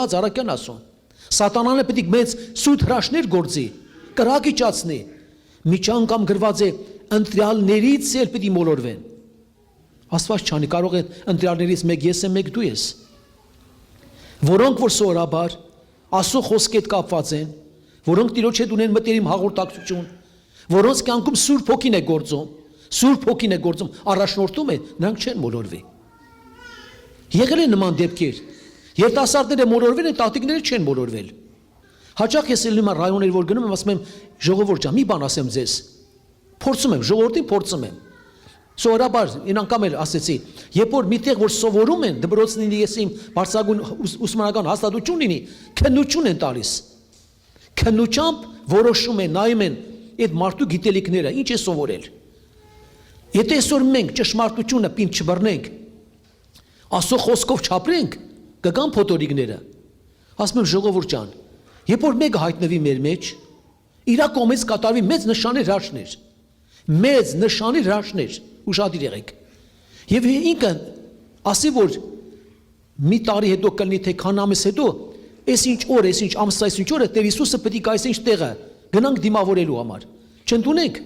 գրված առաքյան ասում։ Սատանան է պետք է մեծ սուտ հրաշներ գործի, կրակիճացնի։ Միջի անգամ գրված է ընտրյալներից էլ պետք է մոլորվեն։ Աստված չանի, կարող է ընտրյալներից մեկ ես եմ, մեկ դու ես։ Որոնք որ սովորաբար Աստծո խոսքի հետ կապված են, որոնք Տիրոջ հետ ունեն մտերիմ հաղորդակցություն, որոնց կյանքում Սուրբ Հոգին է գործում, Սուրբ Հոգին է գործում, առաջնորդում է, նրանք չեն մոլորվի։ Եղել են նման դեպքեր, երիտասարդները մոլորվել են, տատիկները չեն մոլորվել։ Հաճախ ես ելնում եմ ռայոններ, որ գնում եմ, ասում եմ, ժողովուրդ ջան, մի բան ասեմ ձեզ։ Փորձում եմ, ժողովրդին փորձում եմ։ Սովորաբար այն անգամ էլ ասեցի, երբ որ միտեղ որ սովորում են, դպրոցին ես իմ բարձրագույն ուսումնական հաստատություն լինի, քննություն են տալիս։ Քննությամբ որոշում են, նայում են այդ մարդու գիտելիքները, ինչ է սովորել։ Եթե այսօր մենք ճշմարտությունը պինդ չբռնենք, Աստծո խոսքով չապրենք, կգան փոթորիկները։ Ասում եմ ժողովուրդ ջան, երբ որ մեկը հայտնվի մեր մեջ, իր կողմից կատարվի մեծ նշանի հրաշքներ։ Մեծ նշանի հրաշքներ, ուշադիր եղեք։ Եվ ինքը ասի որ մի տարի հետո կլինի թե քան ամիս հետո, այս ինչ օր, այս ինչ ամսը, այս ինչ օրը Տեր Հիսուսը պետք է այս ինչ տեղը գնանք դիմավորելու համար։ Չընդունենք։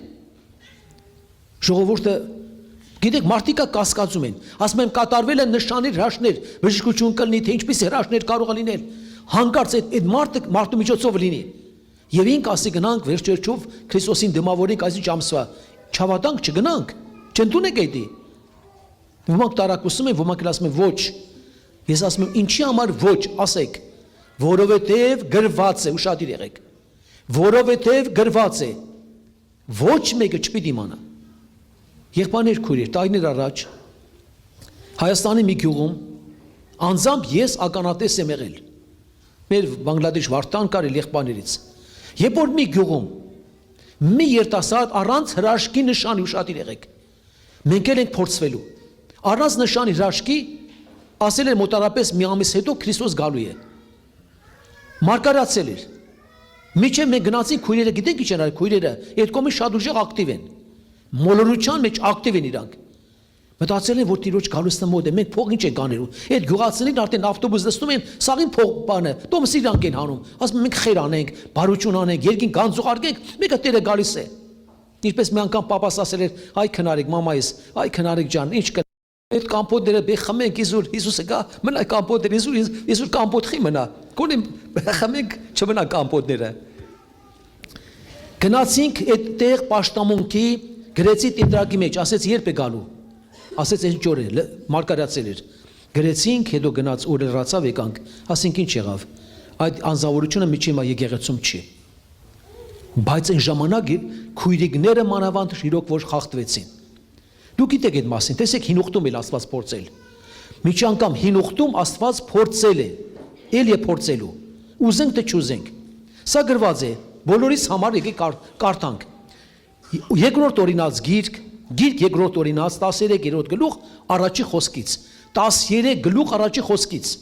Ժողովուրդը գիտեք մարդիկ կասկածում են, ասում են կատարվել են նշանի հրաշքներ, բժշկություն կլինի, թե ինչպես հրաշքներ կարող է լինել։ Հանկարծ այդ մարդու միջոցով լինի։ Եվ ինք ասի գնանք վերջերչով Քրիստոսին դիմավորենք այսինչ ամսվա, չավատանք չգնանք, չընդունենք այդ։ Ոմանք տարակուսում են, ոմանք ասում են ոչ։ Ես ասում եմ ինչի համար ոչ, ասեք, որովհետև գրված է, ուշադիր եղեք։ Որովհետև գրված է, ոչ մեկը չպիտի իմանա։ Եղբայրներ քույրեր, տարիներ առաջ Հայաստանի մի գյուղում անձամբ ես ականատես եմ եղել։ Մեր Բանգլադեշ Վարդան կար եղբայրներից։ Երբ որ մի գյուղում մի երիտասարդ առանց հրաշքի նշանի, ուշադիր եղեք, մենք էլ ենք փորձվելու։ Առանց նշանի հրաշքի ասել էր մոտարապես մի ամիս հետո Քրիստոս գալու է։ Մարգարացել էր։ Միջև մենք գնացինք քույրերը, գիտենք ինչ են արել քույրերը, այդ կողմից շատ ուժեղ ակտիվ են։ Մոլորության մեջ ակտիվ են իրանք։ Մտածել են որ Տիրոջ գալուստը մոտ է, մենք փող ինչ ենք անելու։ Այդ գյուղացիներին արդեն ավտոբուս նստում են, սաղին փող բանը, տոմս իրանք են հանում։ Ասում են մենք խեր անենք, բարություն անենք, երկին գանձ ուղարկենք, մեկը Տերը գալիս է։ Ինչպես մի անգամ պապաս ասել էր, այ քնարիկ մամայիս, այ քնարիկ ջան, ինչ կա։ Այդ կամպոտները բեխմենք իզուր Հիսուսը գա, մնա կամպոտներ իզուր կամպոտ խի մնա։ Կոնեմ բեխմենք չմնա կամպոտները։ Գնացինք այդտեղ պաշտամունքի գրեցի տետրակի մեջ, ասեց երբ է գալու։ Ասեց այս ջորը մարգարացել էր։ Գրեցինք, հետո գնաց օրը լրացավ եկանք, ասենք ինչ եղավ։ Այդ անձավորությունը միջի մա եկեղեցում չի։ Բայց այն ժամանակ քույրիկները մանավանդ իրոք որ խախտվեցին։ Դուք գիտեք այդ մասին, տեսեք հին ուխտում էլ Աստված փորձել։ Միջի անգամ հին ուխտում Աստված փորձել է, ել է փորձելու։ Ուզենք թե չուզենք։ Սա գրված է, բոլորիս համար եկեք կարդանք։ Երկրորդ օրինաց գիրք երկրորդ օրինաց 13-րդ գլուխ առաջի խոսքից 13 գլուխ առաջի խոսքից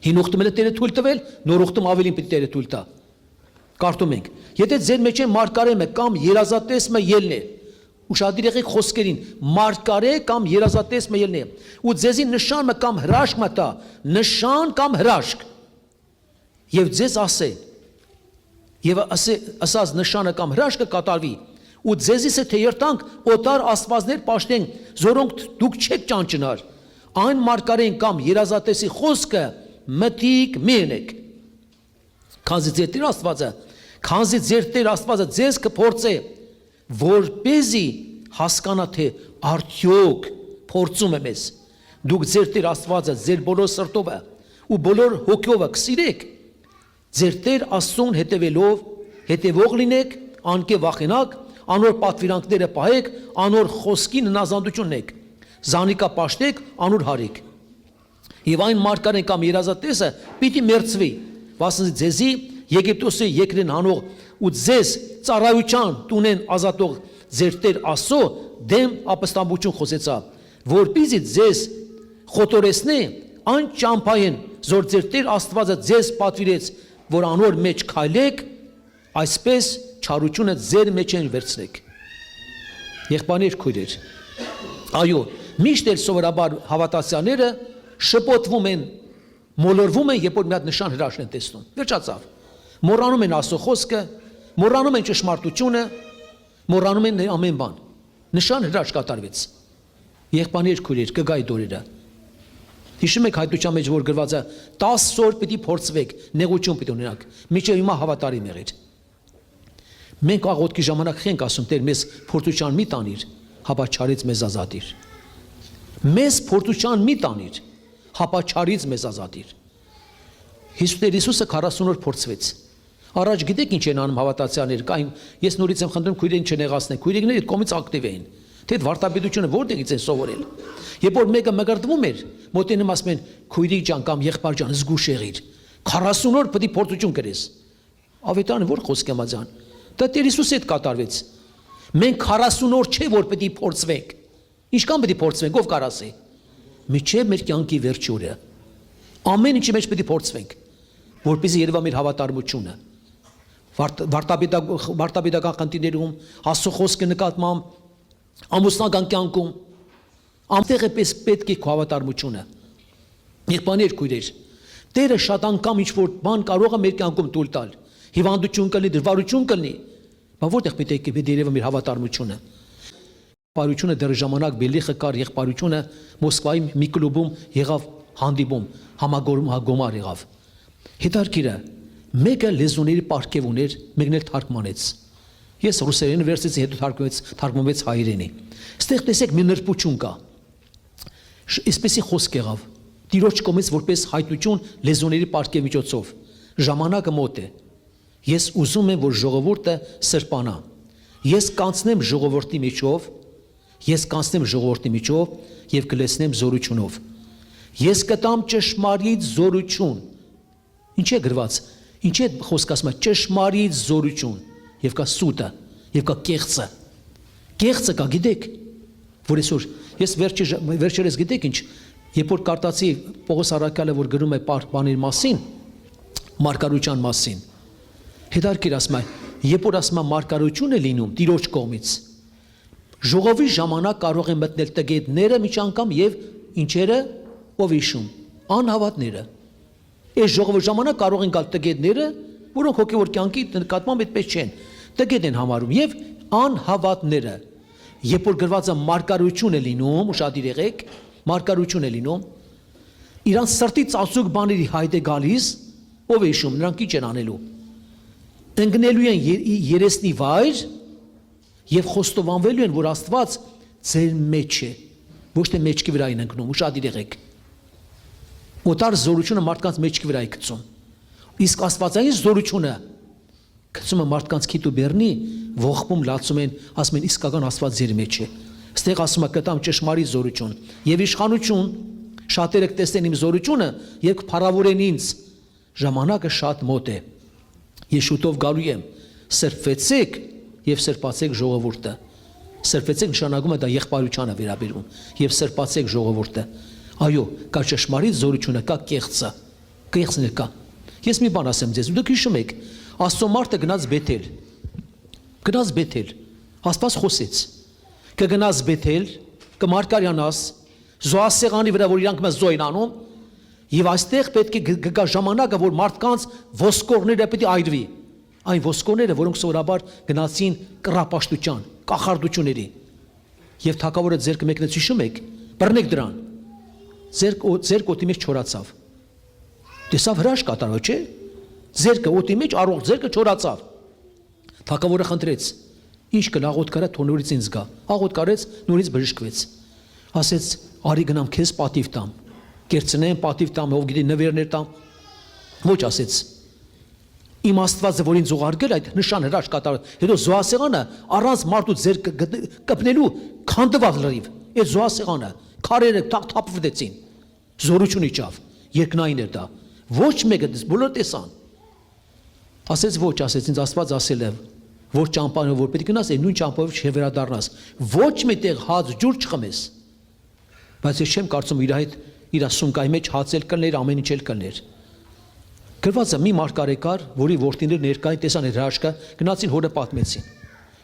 հին ուխտում էլ Տերը թույլ տվել, նոր ուխտում ավելին պիտի Տերը թույլ տա։ Կարդում ենք. Եթե ձեր մեջ է մարգարեմը կամ երազատեսմը ելն է, ուշադիր եղեք խոսքերին, մարգարե կամ երազատեսմը ելն է, ու ձեզի նշանը կամ հրաշք մտա, նշան կամ հրաշք, եւ ձեզ ասե, եւ ասած նշանը կամ հրաշքը կատարվի, ու ձեզիս է թե երտանք օտար աստվածներ պաշտենք, զորոնք դուք չեք ճանճնար, այն մարգարեն կամ երազատեսի խոսքը մտիկ մենեք։ Քանզի ձեր Տեր Աստվածը ձեզ կփորձե, որպեսզի հասկանա թե արդյոք փորձում է մեզ։ Դուք ձեր Տեր Աստվածը ձեր բոլոր սրտով ու բոլոր հոգով կսիրեք, ձեր Տեր Աստծուն հետևող լինեք, անկե վախենակ, անոր պատվիրանքները պահեք, անոր խոսքին հնազանդություն ունեք, զանիկա պաշտեք, անոր հարեք։ Եվ այն մարգարեն կամ երազատեսը պիտի մերձվի, վասնզի ձեզի Եգիպտոսի եկրեն հանող ու ձեզ ծառայության տունեն ազատող ձեր Տեր Աստծո դեմ ապստամբություն խոսեցա, որպեսզի ձեզ խոտորեսնե այն ճամփային, որ ձեր Տեր Աստվածը ձեզ պատվիրեց, որ անոր մեջ քայլեք, այսպես չարությունը ձեր մեջ են վերցնեք։ Եղբայրներ քույրեր, այո, միշտ էլ սովորաբար հավատացյալները շփոթվում են Մոլորվում են, երբ որ մի հատ նշան հրաշք են տեսնում։ Վերջացավ։ Մոռանում են Աստծո խոսքը, մոռանում են ճշմարտությունը, մոռանում են ամեն բան։ Նշան հրաշք կատարվեց։ Եղբայրներ, քույրեր, կգայի դորերը։ Հիշում եք հայտության մեջ որ գրված է 10 օր պիտի փորձվեք, նեղություն պիտի ունենաք։ Միջև հիմա հավատարիմ եղեք։ Մենք աղոթքի ժամանակ խենք ասում Տեր մեզ փորձության մի տանիր, հապա չարից մեզ ազատիր։ Մեզ փորձության մի տանիր, հապա չարից մեզ ազատիր։ Հիսուսը 40 օր փորձվեց։ Առաջ գիտեք ինչ են անում հավատացյալները, կային ես նորից եմ խնդրում քույրերին չնեղացնեք, քույրերները այդ կողմից ակտիվ էին։ Թե վարտաբեդությունը որտեղից են սովորել։ Երբ որ մեկը մգրտվում էր, մոտենում ասում են քույրիկ ջան կամ եղբայր ջան, զգուշ եղիր։ 40 օր պետք է փորձություն կրես։ Ավետարանը որ խոսք է մազան։ Դա Տեր Հիսուսը հետ կատարվեց։ Մենք 40 օր չէ որ պետք է փորձվենք։ Ինչքան պետք է փորձվենք, ով կարասի։ Միջև մեր կյանքի վերջուրը։ Ամեն ինչի մեջ պետք է փորձվենք, որպեսզի երևա մեր հավատարմությունը։ Վարտաբեդական խնդիրներում, Աստծո խոսքը նկատմամբ, ամուսնական կյանքում, ամտեղը պես պետք է քո հավատարմությունը։ Եղբայրներ, քույրեր, Տերը շատ անգամ ինչ-որ բան կարող է մեր կյանքում տուլ տալ։ Հիվանդություն կլինի, դժվարություն կլինի, բայց որտեղ պետք է երևա մեր հավատարմությունը։ Եղբայրությունը դեռ ժամանակ Բելիխը կար, եղբայրությունը Մոսկվայի մի կլուբում եղավ հանդիպում, համագոմար եղավ։ Հետարքիրը մեկը լեզուների պարգև ուներ, մեկն էլ թարգմանեց։ Ես ռուսերենը վերցրեցի, հետո թարգմանվեց հայերենի։ Ստեղ տեսեք մի նրբություն կա։ Այսպեսի խոսք եղավ։ Տիրոջ կողմից որպես հայտնություն լեզուների պարգև միջոցով։ Ժամանակը մոտ է։ Ես ուզում եմ, որ ժողովուրդը սրբանա։ Ես կանցնեմ ժողովրդի միջով եւ կլեցնեմ զորությունով։ Ես կտամ ճշմարիտ զորություն։ Ինչ է գրված։ Ինչ է խոսք ասում, ճշմարիտ զորություն, եւ կա սուտը, եւ կա կեղծը։ Կեղծը կա, գիտեք, որ այսօր ես վերջերս գիտեք ինչ, երբ որ կարտացի Պողոս առաքյալը, որ գրում է բաների մասին, մարգարոյության մասին, հետարքիր ասում է, երբ որ ասում է մարգարոյություն է լինում Տիրոջ կողմից, ժողովի ժամանակ կարող են մտնել տգետները միջ անգամ եւ ինչերը ով իշում, անհավատները։ Այս ժողովի ժամանակ կարող են գալ տգետները, որոնք հոգևոր կյանքի նկատմամբ այդպես չեն, տգետ են համարում եւ անհավատները։ Երբ որ գրված է մարգարոյություն է լինում, ուշադիր եղեք, մարգարոյություն է լինում, իրանց սրտի ծածուկ բաների հայտ է գալիս, ով է իշում, նրանք ինչ են անելու։ Ընկնելու են երեսնի վայր եւ խոստովանվելու են, որ Աստված ձեր մեջ է, ոչ թե մեջքի վրա են ընկնում, ուշադիր եղեք։ Օտար զորությունը մարդկանց մեջքի վրա է գցում։ Իսկ աստվածային զորությունը գցում է մարդկանց քիթ ու բեռնի, ողբում լացում են, ասում են իսկական Աստված ձեր մեջ է։ Ստեղ ասում է կտամ ճշմարիտ զորություն եւ իշխանություն, շատերը կտեսնեն իմ զորությունը եւ կփառավորեն ինձ։ Ժամանակը շատ մոտ է։ Ես շուտով գալու եմ։ Սրբվեցեք եւ սրբացեք ժողովուրդը։ Սրբվեցեք նշանակում է դա եղբայրությանը վերաբերում եւ սրբացեք ժողովուրդը։ Այո, կա ճշմարիտ զորությունը, կա կեղծը։ Կեղծն է կա։ Ես մի բան ասեմ ձեզ, դուք հիշում եք, Աստծո մարդը գնաց Բեթել։ Գնաց Բեթել։ Աստված խոսեց։ Կգնաց Բեթել, կմարգարյանաս, զոհասեղանի վրա, որ իրանք մեզ զոհ են անում, եւ այստեղ պետք է գա ժամանակը, որ մարդկանց ոսկորները պետք է այրվի։ Այն ոսկորները, որոնք սովորաբար գնացին կռապաշտության, կախարդությունների։ Եվ թագավորը ձեր կմեկնեց, հիշում եք, բռնեք դրան։ Ձեր օդի մեջ չորացավ։ Տեսավ հրաշք կատարավ, չէ՞։ Ձերքը օդի մեջ առողջ ձերքը չորացավ։ Թագավորը խնդրեց. Ինչ կլ աղոտ կարա թող նորից ինձ գա։ Աղոտ կարեց, նորից բժշկվեց։ Ասեց, արի գնամ քեզ պատիվ տամ։ Կերծնեմ պատիվ տամ, ով գիտի նվերներ տամ։ Ոչ, ասեց։ Իմ Աստվածը, որ ինձ ուղարկել այդ նշան հրաշք կատարավ։ Հետո զոհասեղանը առանց մարդու ձեր կպնելու քանդվավ լրիվ։ Այդ զոհասեղանը քարերը թափվեցին։ Զորություն իջավ, երկնային էր դա։ Ոչ մեկը բոլոր տեսան։ Ասեց ոչ, ասեց ինձ Աստված ասել է, որ ճամփանով որ պետք գնաս, այն նույն ճամփով չվերադառնաս։ Ոչ միտեղ հաց ջուր չխմես։ Բայց ես չեմ կարծում իր հետ իր սունկայի մեջ հաց էլ կլներ, ամեն ինչ էլ կլներ։ Գրված է մի մարգարեկար, որի որդիները ներկային տեսան այդ հրաշքը, գնացին հորը պատմեցին։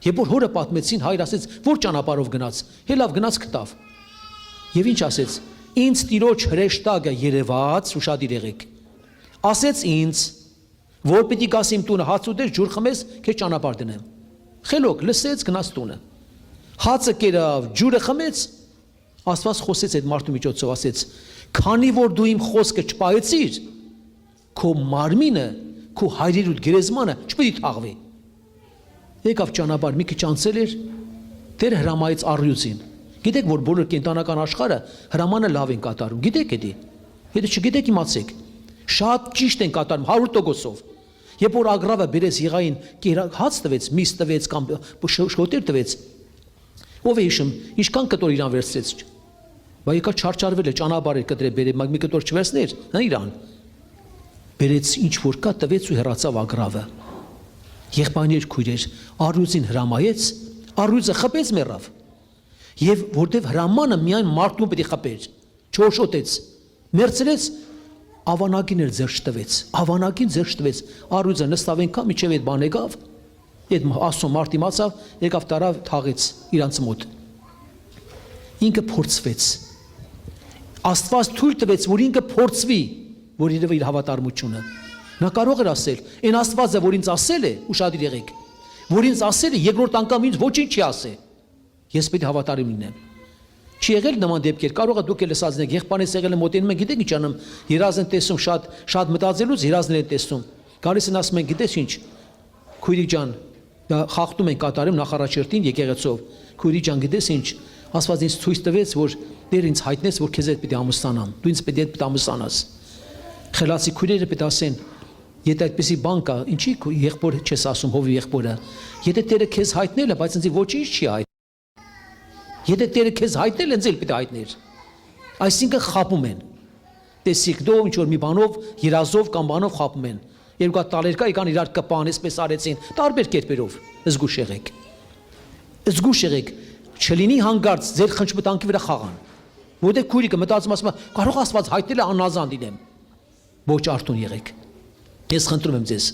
Երբ որ հորը պատմեցին, հայր ասեց, որ ճանապարհով գնաց։ Հելավ գնաց գտավ։ Եվ ինչ ասեց, Ինձ Տիրոջ հրեշտակը երևաց, ուշադիր եղեք։ Ասեց ինձ, որ պիտի գաս իմ տունը հաց ուտես, ջուր խմես, քեզ ճանապարհ դնեմ։ Խելոք լսեց, գնաց տունը։ Հացը կերավ, ջուրը խմեց, Աստված խոսեց այդ մարդու միջոցով, ասեց. «Քանի որ դու իմ խոսքը չպահեցիր, քո մարմինը, քո հայրերուդ գերեզմանը չպետք է թաղվի»։ Եկավ ճանապարհ, մի քիչ անցել էր, Տերը հրամայեց առյուծին։ Գիտեք, որ բոլոր կենտանական աշխարհը հրամանը լավ են կատարում։ Գիտեք էդի։ Եթե չգիտեք, իմացեք։ Շատ ճիշտ են կատարում 100%-ով։ Երբ որ ագրավը բերեց եղային հաց տվեց, միս տվեց կամ շոտեր տվեց, ով է հիշում, ինչքան կտոր իրան վերցրեց։ Բայց եկա չարչարվել է, ճանապարհ էր կտրել, բերել, մի կտոր չվերցներ, հա իրան։ Բերեց ինչ որ կա, տվեց ու հեռացավ ագրավը։ Եղբայրներ քույրեր, առյուծին հրամայեց, առյուծը խփեց մեռավ։ Եվ որտեվ հրամանը միայն մարդուն պետք է խփեր, չոշոտեց, մերցրեց, ավանակին էր ձեռք տվեց, ավանակին ձեռք տվեց, առյուծը նստավ այնքան միջև այդ բան եկավ, այդ ասում մարդ իմացավ, եկավ տարավ թաղեց իրանց մոտ։ Ինքը փորձվեց։ Աստված թույլ տվեց, որ ինքը փորձվի, որ իր հավատարմությունը։ Նա կարող էր ասել, այն Աստվածը, որ ինձ ասել է, ուշադիր եղեք, որ ինձ ասել է, երկրորդ անգամ ինձ ոչինչ չի ասել։ Ես պետք է հավատարիմ լինեմ։ Չի եղել նման դեպքեր, կարող է դուք էլ լսած եք, եղբայրս եղել է մոտենում են, գիտեք ինչ անում, երազ են տեսում, շատ մտածելուց երազներ են տեսնում։ Գալիս են ասում են, գիտես ինչ, քույրիկ ջան, խախտում են կատարում նախարարչերտին եկեղեցով։ Քույրիկ ջան, գիտես ինչ, Աստված ինձ ցույց տվեց, որ Տեր ինձ հայտնեց, որ քեզ հետ պետք է ամուսնանամ, դու ինձ պետք է ամուսնանաս։ Խելացի քույրերը պետք է ասեն, եթե այդպեսի բան կա, ինչի եղբոր չես ասում հովի եղբորը։ Եթե Տերը քեզ հայտնել է, բայց ինձ ոչինչ չի հայտնել։ Եթե Տերը քեզ հայտնել է, ինձ էլ պետք է հայտներ։ Այսինքն խապում են։ Տեսիք, դու ինչ որ մի բանով, երազով կամ բանով խապում են։ Երկու հատ տալեր կա, եկան իրար կպան, այսպես արեցին, տարբեր կերպերով։ Զգուշ եղեք։ Զգուշ եղեք, չլինի հանգարց ձեր խնչմտանքի վրա խաղան։ Որտեղ քույրիկը մտածում ասում է, կարող Աստված հայտնել է անազան լինեմ։ Ոչ արթուն եղեք։ Ես խնդրում եմ ձեզ։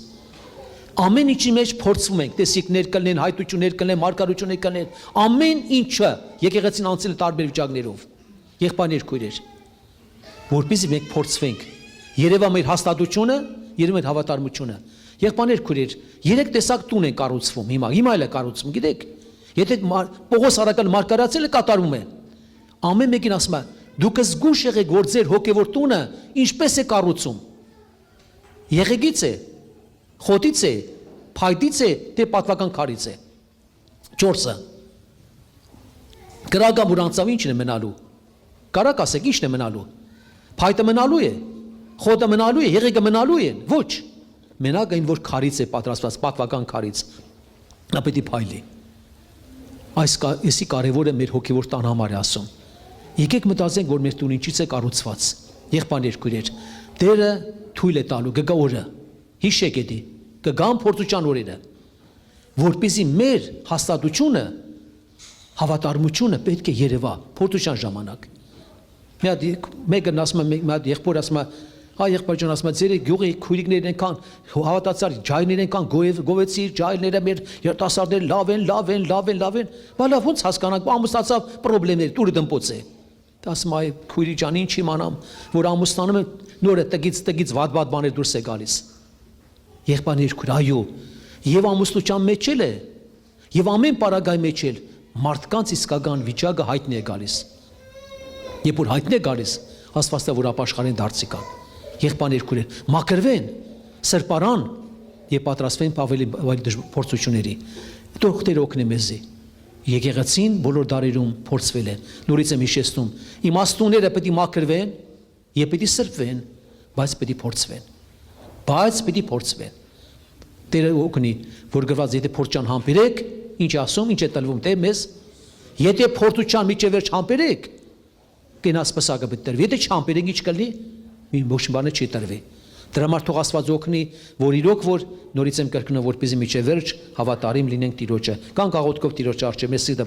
Ամեն ինչի մեջ փորձվում ենք, տեսիքներ կլինեն, հայտություններ կլինեն, մարգարություններ կլինեն, ամեն ինչը եկեղեցին անցել է տարբեր վիճակներով։ Եղբայրներ քույրեր, որպեսզի մենք փորձվենք, երևա մեր հաստատությունը, երևա մեր հավատարմությունը։ Եղբայրներ քույրեր, 3 տեսակ տուն են կառուցվում հիմա էլ է կառուցվում, գիտեք։ Եթե Պողոս առաքյալ մարգարացել է կատարում է։ Ամեն մեկին ասում է, դուք զգուշ եղեք, որ ձեր հոգևոր տունը ինչպես է կառուցում։ Եղեգից է, խոտից է, փայտից է, թե պատվական քարից է։ 4-ը։ Գրագամ որ անցավ ինչն է մնալու։ Կարակ ասեք ինչն է մնալու։ Փայտը մնալու է, խոտը մնալու է, եղեգը մնալու է։ Ոչ։ Մենակ այն որ քարից է պատրաստված, պատվական քարից։ Նա պետք է փայլի։ Այսի կարևորը մեր հոգևոր տան համար է ասում։ Եկեք մտածենք, որ մեր տունը ինչից է կառուցված։ Եղբայրներ քույրեր, Տերը թույլ է տալու գգա օրը։ Հիշեք էդի, կգան փորձության օրերը, որպեսզի մեր հաստատությունը, հավատարմությունը պետք է երևա փորձության ժամանակ։ Մի հատ մեկը ասում է, մի հատ եղբոր ասում է, «Այ եղբայր ջան, ասում է, ձեր գյուղի քույրիկներն այնքան հավատացար, ջայրներ այնքան գովեցիր, ջայրները մեր երիտասարդները լավ են, բա լավ ոնց հասկանանք, ամուսնացավ պրոբլեմներ, տուրը դմպոց է»։ Ասում այ քույրիկ ջան, ինչ իմանամ, որ ամուսնանում եմ, նորը տգից վատ բաներ դուրս է գալիս։ Եղբայրներ քույր, այո, եւ ամուսնության մեջ էլ է, եւ ամեն պարագայի մեջ էլ մարդկանց իսկական վիճակը հայտնի է գալիս։ Երբ որ հայտնի է գալիս, Աստվածը որ ապաշխարեն դարձի կան։ Եղբայրներ քույրեր, մաքրվեն, սրբարան եւ պատրաստվեն ավելի փորձությունների։ Թող Տերը օգնի մեզի։ Եկեղեցին բոլոր դարերում փորձվել են։ Նորից եմ հիշեցնում, իմաստունները պետք է մաքրվեն եւ պետք է սրբվեն, բայց պետք է փորձվեն։ Տերը օգնի, որ գրված եթե փորձան համբերեք, ինչ ասում, ինչ է տրվում Տեր մեզ, եթե փորձության միջև վերջ համբերեք, կենաս պսակը պետք տրվի, եթե չհամբերեք ինչ կլինի, մի ոչ բանը չի տրվի։ Դրա համար թող Աստված օգնի, որ իրոք որ նորից եմ կրկնում, որպեսզի միջև վերջ հավատարիմ լինենք Տիրոջը։ Կան աղոթքով Տիրոջ առջև, մեզ սիրտը